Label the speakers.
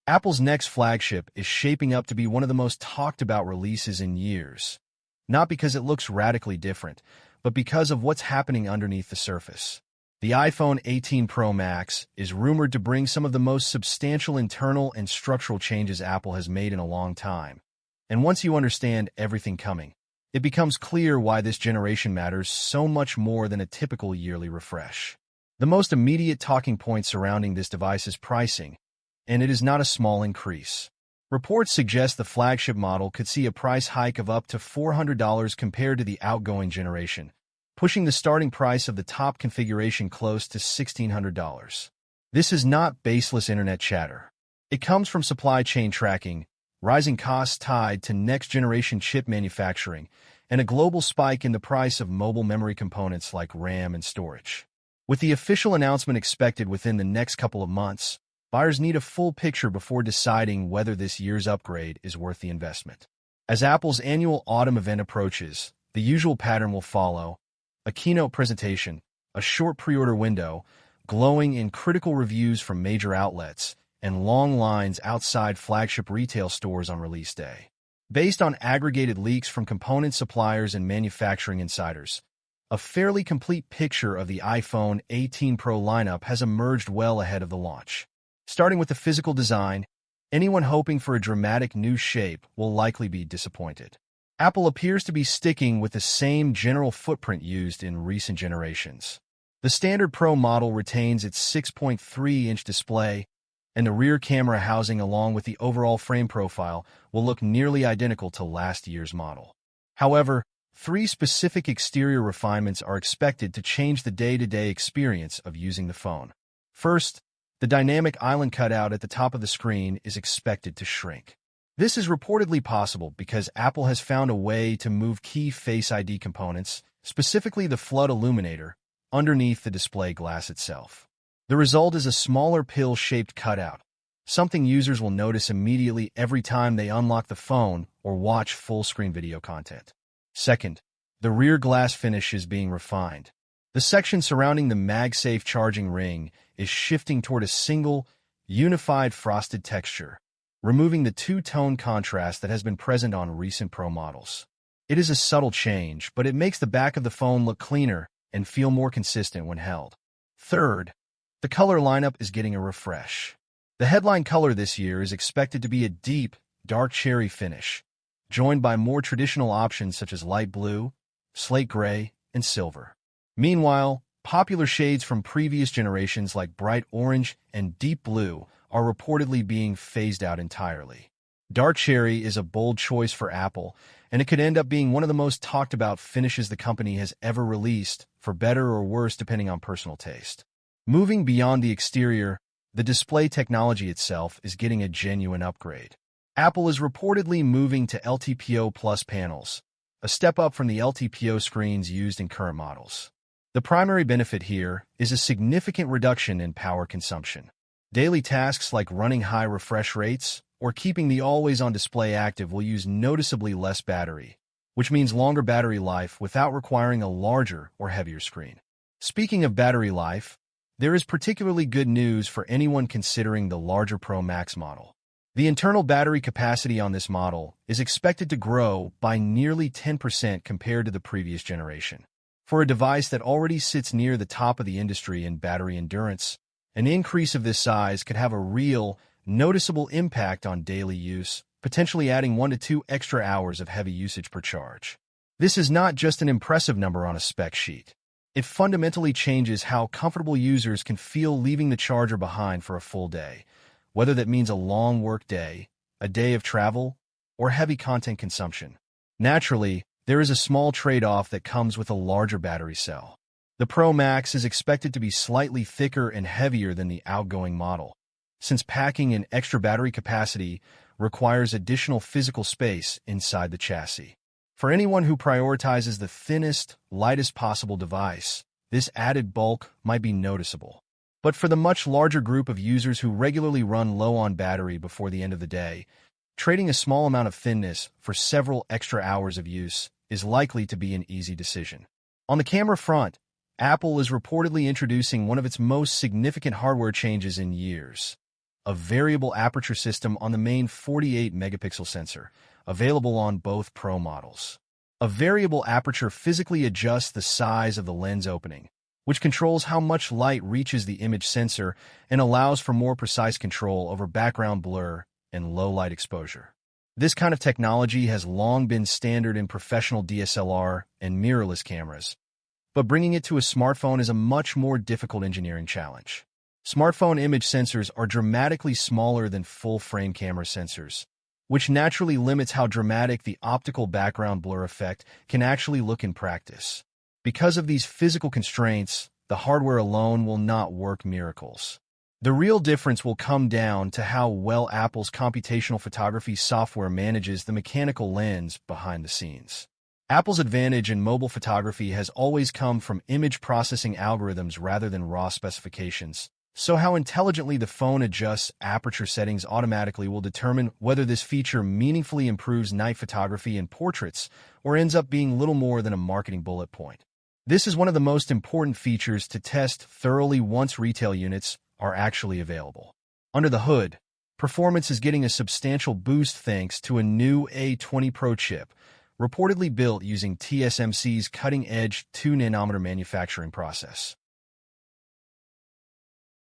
Speaker 1: Apple's next flagship is shaping up to be one of the most talked about releases in years. Not because it looks radically different, but because of what's happening underneath the surface. The iPhone 18 Pro Max is rumored to bring some of the most substantial internal and structural changes Apple has made in a long time. And once you understand everything coming, it becomes clear why this generation matters so much more than a typical yearly refresh. The most immediate talking point surrounding this device is pricing, and it is not a small increase. Reports suggest the flagship model could see a price hike of up to $400 compared to the outgoing generation, pushing the starting price of the top configuration close to $1,600. This is not baseless internet chatter. It comes from supply chain tracking, rising costs tied to next-generation chip manufacturing, and a global spike in the price of mobile memory components like RAM and storage. With the official announcement expected within the next couple of months, buyers need a full picture before deciding whether this year's upgrade is worth the investment. As Apple's annual autumn event approaches, the usual pattern will follow: a keynote presentation, a short pre-order window, glowing and critical reviews from major outlets, and long lines outside flagship retail stores on release day. Based on aggregated leaks from component suppliers and manufacturing insiders, a fairly complete picture of the iPhone 18 Pro lineup has emerged well ahead of the launch. Starting with the physical design, anyone hoping for a dramatic new shape will likely be disappointed. Apple appears to be sticking with the same general footprint used in recent generations. The standard Pro model retains its 6.3-inch display, and the rear camera housing along with the overall frame profile will look nearly identical to last year's model. However, 3 specific exterior refinements are expected to change the day-to-day experience of using the phone. First, the dynamic island cutout at the top of the screen is expected to shrink. This is reportedly possible because Apple has found a way to move key Face ID components, specifically the flood illuminator, underneath the display glass itself. The result is a smaller pill-shaped cutout, something users will notice immediately every time they unlock the phone or watch full-screen video content. Second, the rear glass finish is being refined. The section surrounding the MagSafe charging ring is shifting toward a single, unified frosted texture, removing the two-tone contrast that has been present on recent Pro models. It is a subtle change, but it makes the back of the phone look cleaner and feel more consistent when held. Third, the color lineup is getting a refresh. The headline color this year is expected to be a deep, dark cherry finish, joined by more traditional options such as light blue, slate gray, and silver. Meanwhile, popular shades from previous generations like bright orange and deep blue are reportedly being phased out entirely. Dark cherry is a bold choice for Apple, and it could end up being one of the most talked about finishes the company has ever released, for better or worse depending on personal taste. Moving beyond the exterior, the display technology itself is getting a genuine upgrade. Apple is reportedly moving to LTPO Plus panels, a step up from the LTPO screens used in current models. The primary benefit here is a significant reduction in power consumption. Daily tasks like running high refresh rates or keeping the always-on display active will use noticeably less battery, which means longer battery life without requiring a larger or heavier screen. Speaking of battery life, there is particularly good news for anyone considering the larger Pro Max model. The internal battery capacity on this model is expected to grow by nearly 10% compared to the previous generation. For a device that already sits near the top of the industry in battery endurance, an increase of this size could have a real, noticeable impact on daily use, potentially adding 1 to 2 extra hours of heavy usage per charge. This is not just an impressive number on a spec sheet. It fundamentally changes how comfortable users can feel leaving the charger behind for a full day, whether that means a long work day, a day of travel, or heavy content consumption. Naturally, there is a small trade-off that comes with a larger battery cell. The Pro Max is expected to be slightly thicker and heavier than the outgoing model, since packing an extra battery capacity requires additional physical space inside the chassis. For anyone who prioritizes the thinnest, lightest possible device, this added bulk might be noticeable. But for the much larger group of users who regularly run low on battery before the end of the day, trading a small amount of thinness for several extra hours of use is likely to be an easy decision. On the camera front, Apple is reportedly introducing one of its most significant hardware changes in years. a variable aperture system on the main 48-megapixel sensor, available on both Pro models. A variable aperture physically adjusts the size of the lens opening, which controls how much light reaches the image sensor and allows for more precise control over background blur and low light exposure. This kind of technology has long been standard in professional DSLR and mirrorless cameras, but bringing it to a smartphone is a much more difficult engineering challenge. Smartphone image sensors are dramatically smaller than full-frame camera sensors, which naturally limits how dramatic the optical background blur effect can actually look in practice. Because of these physical constraints, the hardware alone will not work miracles. The real difference will come down to how well Apple's computational photography software manages the mechanical lens behind the scenes. Apple's advantage in mobile photography has always come from image processing algorithms rather than raw specifications, so how intelligently the phone adjusts aperture settings automatically will determine whether this feature meaningfully improves night photography and portraits or ends up being little more than a marketing bullet point. This is one of the most important features to test thoroughly once retail units are actually available. Under the hood, performance is getting a substantial boost thanks to a new A20 Pro chip, reportedly built using TSMC's cutting-edge 2-nanometer manufacturing process.